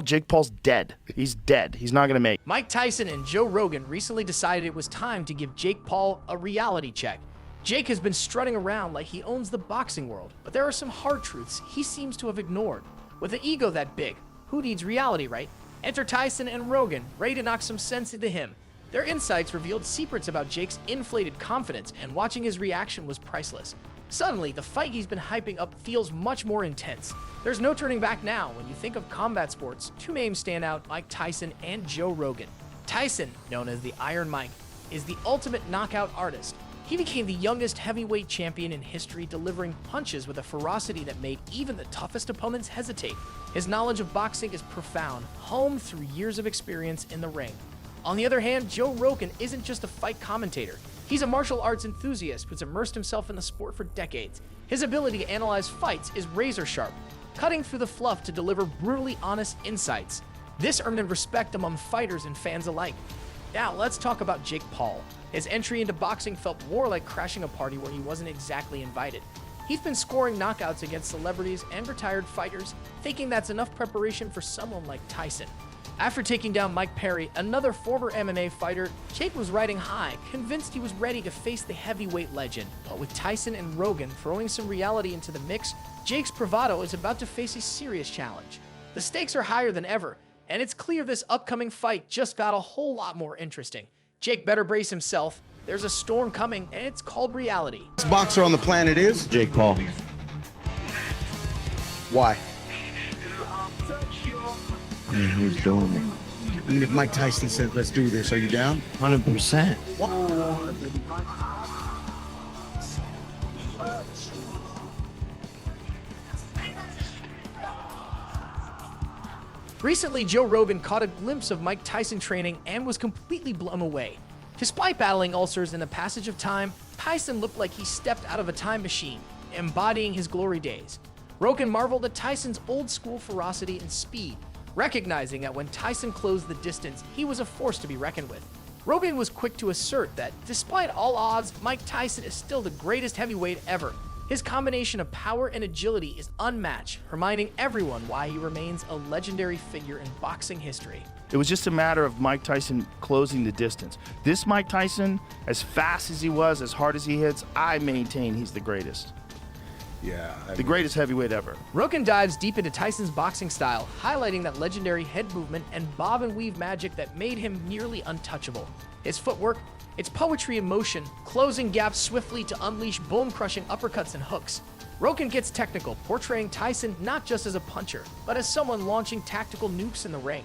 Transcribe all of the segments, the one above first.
Jake Paul's dead. He's dead. He's not going to make it. Mike Tyson and Joe Rogan recently decided it was time to give Jake Paul a reality check. Jake has been strutting around like he owns the boxing world, but there are some hard truths he seems to have ignored. With an ego that big, who needs reality, right? Enter Tyson and Rogan, ready to knock some sense into him. Their insights revealed secrets about Jake's inflated confidence, and watching his reaction was priceless. Suddenly, the fight he's been hyping up feels much more intense. There's no turning back now. When you think of combat sports, two names stand out: Mike Tyson and Joe Rogan. Tyson, known as the Iron Mike, is the ultimate knockout artist. He became the youngest heavyweight champion in history, delivering punches with a ferocity that made even the toughest opponents hesitate. His knowledge of boxing is profound, honed through years of experience in the ring. On the other hand, Joe Rogan isn't just a fight commentator. He's a martial arts enthusiast who's immersed himself in the sport for decades. His ability to analyze fights is razor sharp, cutting through the fluff to deliver brutally honest insights. This earned him respect among fighters and fans alike. Now, let's talk about Jake Paul. His entry into boxing felt more like crashing a party where he wasn't exactly invited. He's been scoring knockouts against celebrities and retired fighters, thinking that's enough preparation for someone like Tyson. After taking down Mike Perry, another former MMA fighter, Jake was riding high, convinced he was ready to face the heavyweight legend. But with Tyson and Rogan throwing some reality into the mix, Jake's bravado is about to face a serious challenge. The stakes are higher than ever, and it's clear this upcoming fight just got a whole lot more interesting. Jake better brace himself. There's a storm coming, and it's called reality. Best boxer on the planet is Jake Paul. Why? He's doing it. I mean, if Mike Tyson said, "Let's do this," are you down? 100%. Recently, Joe Rogan caught a glimpse of Mike Tyson training and was completely blown away. Despite battling ulcers in the passage of time, Tyson looked like he stepped out of a time machine, embodying his glory days. Rogan marveled at Tyson's old-school ferocity and speed, recognizing that when Tyson closed the distance, he was a force to be reckoned with. Rogan was quick to assert that, despite all odds, Mike Tyson is still the greatest heavyweight ever. His combination of power and agility is unmatched, reminding everyone why he remains a legendary figure in boxing history. It was just a matter of Mike Tyson closing the distance. This Mike Tyson, as fast as he was, as hard as he hits, I maintain he's the greatest. Yeah. The greatest heavyweight ever. Rogan dives deep into Tyson's boxing style, highlighting that legendary head movement and bob and weave magic that made him nearly untouchable. His footwork, its poetry in motion, closing gaps swiftly to unleash bone-crushing uppercuts and hooks. Rogan gets technical, portraying Tyson not just as a puncher, but as someone launching tactical nukes in the ring.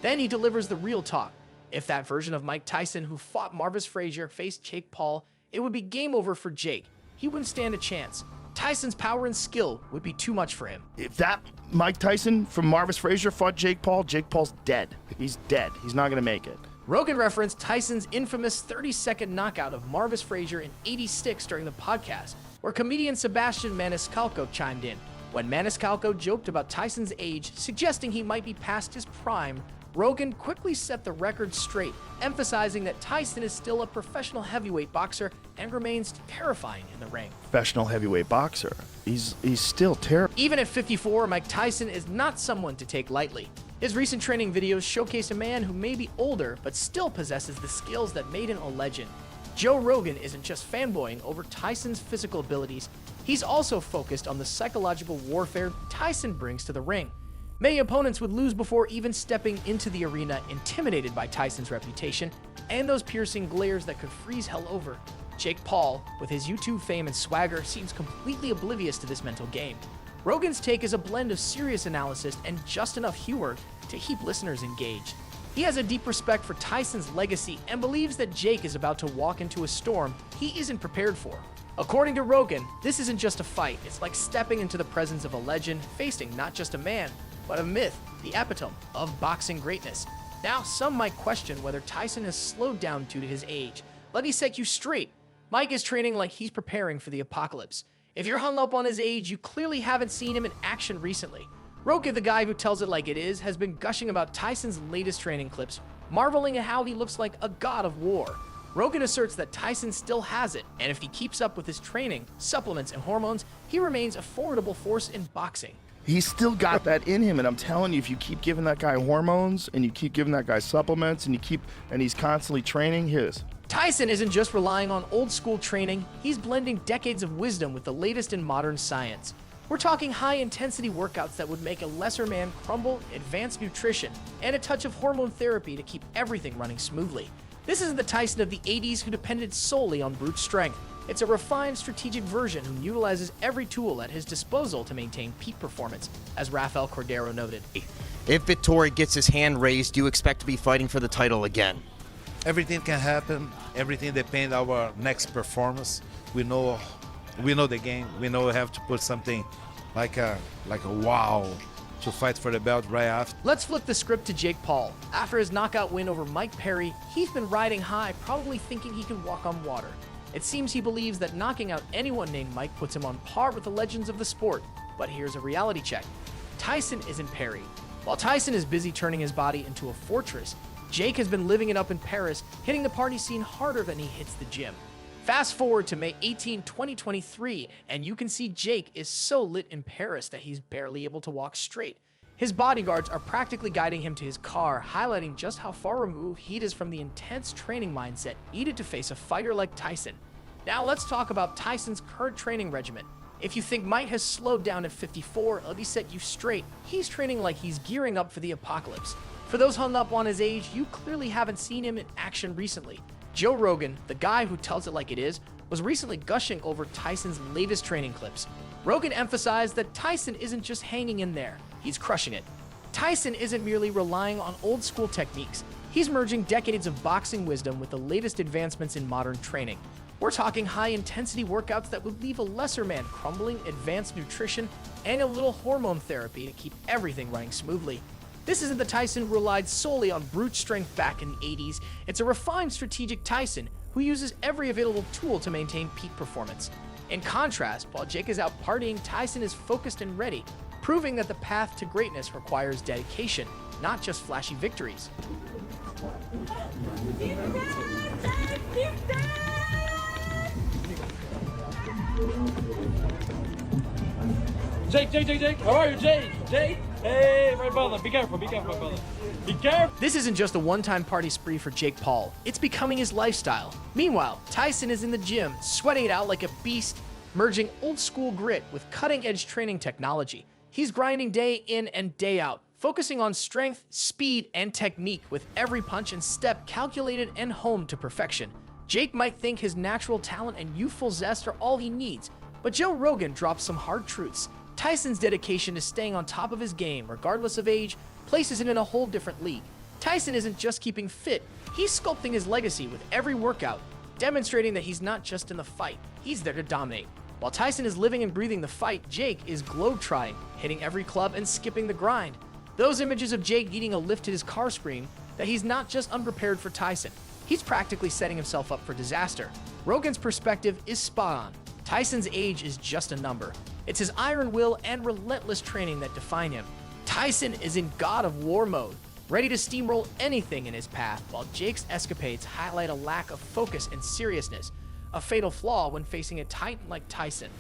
Then he delivers the real talk. If that version of Mike Tyson who fought Marvis Frazier faced Jake Paul, it would be game over for Jake. He wouldn't stand a chance. Tyson's power and skill would be too much for him. If that Mike Tyson from Marvis Frazier fought Jake Paul, Jake Paul's dead. He's dead. He's not going to make it. Rogan referenced Tyson's infamous 30-second knockout of Marvis Frazier in '86 during the podcast, where comedian Sebastian Maniscalco chimed in. When Maniscalco joked about Tyson's age, suggesting he might be past his prime, Rogan quickly set the record straight, emphasizing that Tyson is still a professional heavyweight boxer and remains terrifying in the ring. Professional heavyweight boxer. He's still terrible. Even at 54, Mike Tyson is not someone to take lightly. His recent training videos showcase a man who may be older but still possesses the skills that made him a legend. Joe Rogan isn't just fanboying over Tyson's physical abilities, he's also focused on the psychological warfare Tyson brings to the ring. Many opponents would lose before even stepping into the arena, intimidated by Tyson's reputation and those piercing glares that could freeze hell over. Jake Paul, with his YouTube fame and swagger, seems completely oblivious to this mental game. Rogan's take is a blend of serious analysis and just enough humor to keep listeners engaged. He has a deep respect for Tyson's legacy and believes that Jake is about to walk into a storm he isn't prepared for. According to Rogan, this isn't just a fight, it's like stepping into the presence of a legend, facing not just a man, but a myth, the epitome of boxing greatness. Now, some might question whether Tyson has slowed down due to his age. Let me set you straight. Mike is training like he's preparing for the apocalypse. If you're hung up on his age, you clearly haven't seen him in action recently. Rogan, the guy who tells it like it is, has been gushing about Tyson's latest training clips, marveling at how he looks like a god of war. Rogan asserts that Tyson still has it, and if he keeps up with his training, supplements, and hormones, he remains a formidable force in boxing. He's still got that in him, and I'm telling you, if you keep giving that guy hormones and you keep giving that guy supplements and he's constantly training, Tyson isn't just relying on old school training, he's blending decades of wisdom with the latest in modern science. We're talking high intensity workouts that would make a lesser man crumble, advanced nutrition, and a touch of hormone therapy to keep everything running smoothly. This isn't the Tyson of the 80s who depended solely on brute strength. It's a refined, strategic version who utilizes every tool at his disposal to maintain peak performance, as Rafael Cordero noted. If Vettori gets his hand raised, do you expect to be fighting for the title again? Everything can happen. Everything depends on our next performance. We know the game. We know we have to put something like a wow to fight for the belt right after. Let's flip the script to Jake Paul. After his knockout win over Mike Perry, he's been riding high, probably thinking he can walk on water. It seems he believes that knocking out anyone named Mike puts him on par with the legends of the sport. But here's a reality check. Tyson isn't Perry. While Tyson is busy turning his body into a fortress, Jake has been living it up in Paris, hitting the party scene harder than he hits the gym. Fast forward to May 18, 2023, and you can see Jake is so lit in Paris that he's barely able to walk straight. His bodyguards are practically guiding him to his car, highlighting just how far removed he is from the intense training mindset needed to face a fighter like Tyson. Now let's talk about Tyson's current training regimen. If you think Mike has slowed down at 54, let me set you straight. He's training like he's gearing up for the apocalypse. For those hung up on his age, you clearly haven't seen him in action recently. Joe Rogan, the guy who tells it like it is, was recently gushing over Tyson's latest training clips. Rogan emphasized that Tyson isn't just hanging in there, he's crushing it. Tyson isn't merely relying on old school techniques, he's merging decades of boxing wisdom with the latest advancements in modern training. We're talking high intensity workouts that would leave a lesser man crumbling, advanced nutrition, and a little hormone therapy to keep everything running smoothly. This isn't the Tyson who relied solely on brute strength back in the 80s. It's a refined, strategic Tyson who uses every available tool to maintain peak performance. In contrast, while Jake is out partying, Tyson is focused and ready, proving that the path to greatness requires dedication, not just flashy victories. Jake, how are you, Jake? Hey, my brother, be careful, my brother. Be careful. This isn't just a one-time party spree for Jake Paul. It's becoming his lifestyle. Meanwhile, Tyson is in the gym, sweating it out like a beast, merging old-school grit with cutting-edge training technology. He's grinding day in and day out, focusing on strength, speed, and technique with every punch and step calculated and honed to perfection. Jake might think his natural talent and youthful zest are all he needs, but Joe Rogan drops some hard truths. Tyson's dedication to staying on top of his game, regardless of age, places him in a whole different league. Tyson isn't just keeping fit, he's sculpting his legacy with every workout, demonstrating that he's not just in the fight, he's there to dominate. While Tyson is living and breathing the fight, Jake is globe-trotting, hitting every club and skipping the grind. Those images of Jake needing a lift to his car scream that he's not just unprepared for Tyson, he's practically setting himself up for disaster. Rogan's perspective is spot on. Tyson's age is just a number. It's his iron will and relentless training that define him. Tyson is in God of War mode, ready to steamroll anything in his path, while Jake's escapades highlight a lack of focus and seriousness, a fatal flaw when facing a titan like Tyson.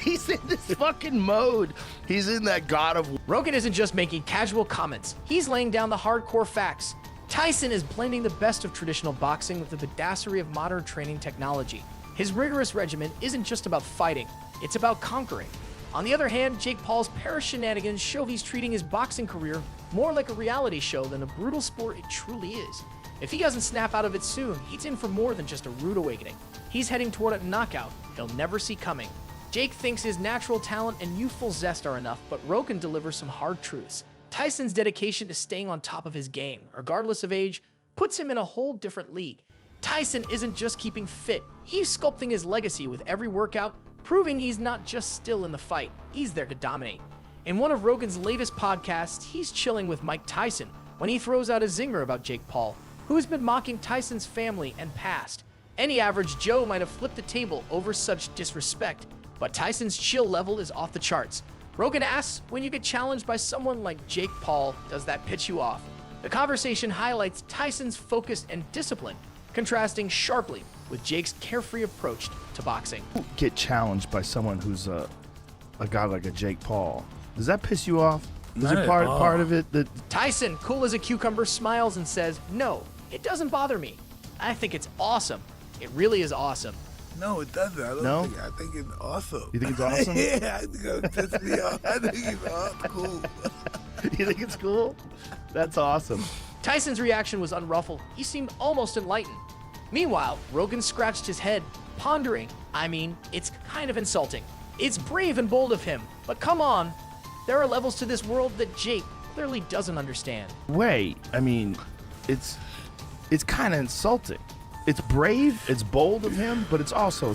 He's in this fucking mode. He's in that God of War. Rogan isn't just making casual comments, he's laying down the hardcore facts. Tyson is blending the best of traditional boxing with the badassery of modern training technology. His rigorous regimen isn't just about fighting, it's about conquering. On the other hand, Jake Paul's Paris shenanigans show he's treating his boxing career more like a reality show than a brutal sport it truly is. If he doesn't snap out of it soon, he's in for more than just a rude awakening. He's heading toward a knockout he'll never see coming. Jake thinks his natural talent and youthful zest are enough, but Rogan delivers some hard truths. Tyson's dedication to staying on top of his game, regardless of age, puts him in a whole different league. Tyson isn't just keeping fit, he's sculpting his legacy with every workout, proving he's not just still in the fight, he's there to dominate. In one of Rogan's latest podcasts, he's chilling with Mike Tyson when he throws out a zinger about Jake Paul, who has been mocking Tyson's family and past. Any average Joe might have flipped the table over such disrespect, but Tyson's chill level is off the charts. Rogan asks, when you get challenged by someone like Jake Paul, does that pitch you off? The conversation highlights Tyson's focus and discipline, contrasting sharply with Jake's carefree approach to boxing. Get challenged by someone who's a guy like a Jake Paul. Does that piss you off? Was Not it at part all. part of it that Tyson, cool as a cucumber, smiles and says, "No, it doesn't bother me. I think it's awesome. It really is awesome." No, it doesn't. I don't No? think. I think it's awesome. You think it's awesome? Yeah, I think it pisses me off. I think it's cool. you think it's cool? That's awesome. Tyson's reaction was unruffled. He seemed almost enlightened. Meanwhile, Rogan scratched his head, pondering. I mean, it's kind of insulting. It's brave and bold of him, but come on. There are levels to this world that Jake clearly doesn't understand. Wait, I mean, it's kind of insulting. It's brave, it's bold of him, but it's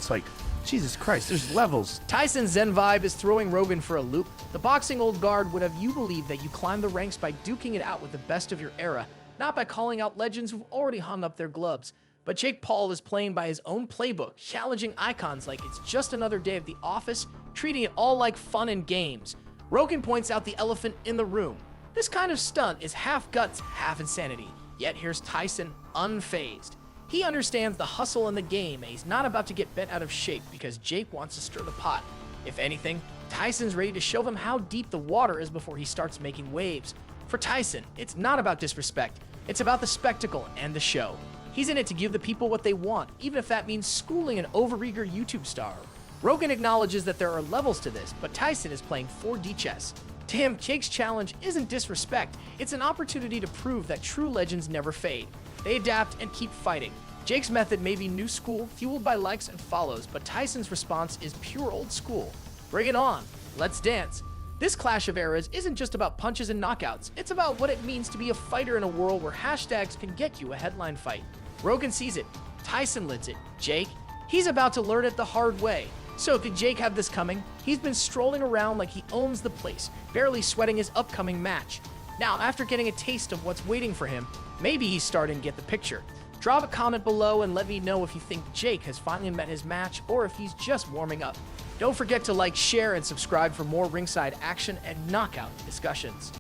like, Jesus Christ, there's levels. Tyson's Zen vibe is throwing Rogan for a loop. The boxing old guard would have you believe that you climb the ranks by duking it out with the best of your era, not by calling out legends who've already hung up their gloves. But Jake Paul is playing by his own playbook, challenging icons like it's just another day of the office, treating it all like fun and games. Rogan points out the elephant in the room. This kind of stunt is half guts, half insanity. Yet here's Tyson, unfazed. He understands the hustle in the game, and he's not about to get bent out of shape because Jake wants to stir the pot. If anything, Tyson's ready to show him how deep the water is before he starts making waves. For Tyson, it's not about disrespect. It's about the spectacle and the show. He's in it to give the people what they want, even if that means schooling an overeager YouTube star. Rogan acknowledges that there are levels to this, but Tyson is playing 4D chess. To him, Jake's challenge isn't disrespect, it's an opportunity to prove that true legends never fade. They adapt and keep fighting. Jake's method may be new school, fueled by likes and follows, but Tyson's response is pure old school. Bring it on, let's dance. This clash of eras isn't just about punches and knockouts, it's about what it means to be a fighter in a world where hashtags can get you a headline fight. Rogan sees it, Tyson lives it. Jake, he's about to learn it the hard way. So did Jake have this coming? He's been strolling around like he owns the place, barely sweating his upcoming match. Now, after getting a taste of what's waiting for him, maybe he's starting to get the picture. Drop a comment below and let me know if you think Jake has finally met his match or if he's just warming up. Don't forget to like, share, and subscribe for more ringside action and knockout discussions.